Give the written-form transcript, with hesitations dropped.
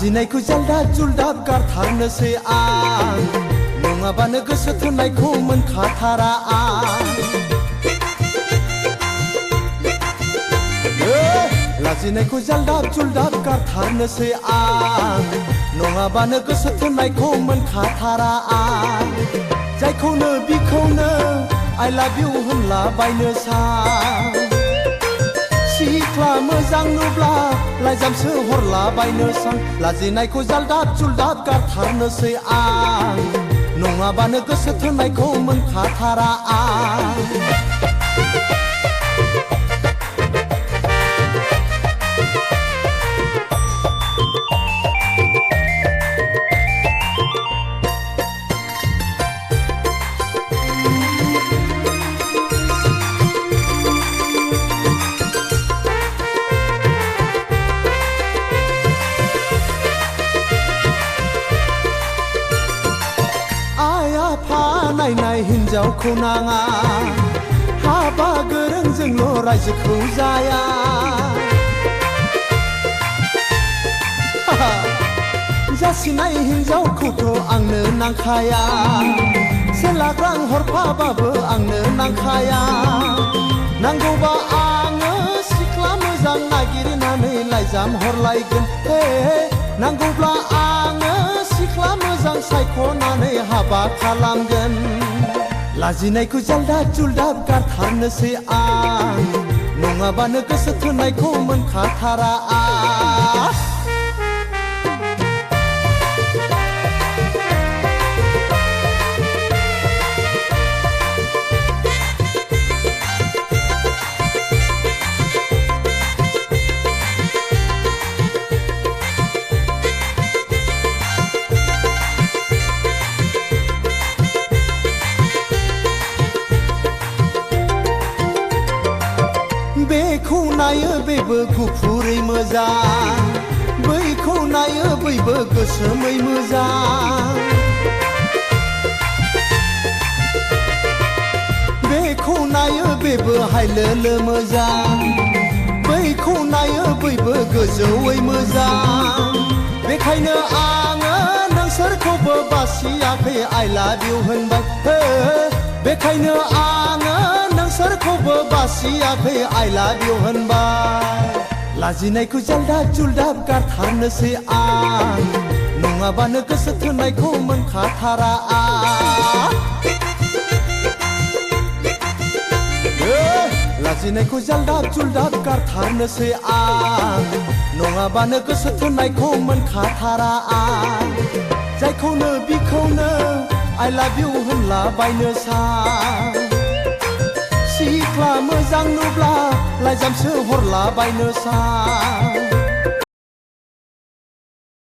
दिनैखौ जालदाब जुलदाब गारथारनोसै आं नङाबानो गोसो थोनायखौ मोनखाथारा आं लाजिनायखौ जालदाब जुलदाब गारथारनोसै आं नङाबानो गोसो थोनायखौ मोनखाथारा आं जायखौनो बिखौनो I love you होनलाबायनो सां सिख्ला मोजां नुब्ला लाइजामसो हरलाबायनो सां लाजिनायखौ जालदाब जुलदाब गारथारनोसै आं नङाबानो गोसो थोनायखौ मोनखाथारा आं नायनाय हिन्जावखौ नाङा हाबा गोरोंजोंल' रायजोखौ जाया जासिनाय हिन्जावखौथ' आंनो नांखाया से लाख रां हरफाबाबो आंनो नांखाया नांगौबा आङो सिख्ला मोजां नागिरनानै लाइजाम हरलायगोन हे नांगौब्ला आङो सिख्ला मोजां सायख'नानै हाबा खालामगोन लाजिनायखौ जालदाब जुलदाब गारथारनोसै आं नङाबानो गोसो थोनायखौ मोनखाथारा आं बेखौ नायो बेबो गुफुरै मोजां बैखौ नायो बैबो गोसोमै मोजां बेखौ नायो बेबो हायलोलो मोजां बैखौ नायो बैबो गोजौयै मोजां बेखायनो आङो नोंसोरखौबो बासियाखै I love you होनबाय बेखायनो आङो नोंसोरखौबो बासियाखै I love you होनबाय लाजिनायखौ जालदाब जुलदाब गारथारनोसै आं नङाबानो गोसो थोनायखौ मोनखाथारा आं लाजिनायखौ जालदाब जुलदाब गारथारनोसै आं नङाबानो गोसो थोनायखौ मोनखाथारा आं जायखौनो बिखौनो I love you होनलाबायनो सां सिख्ला मोजां नुब्ला लाइजामसो हरलाबायनो सां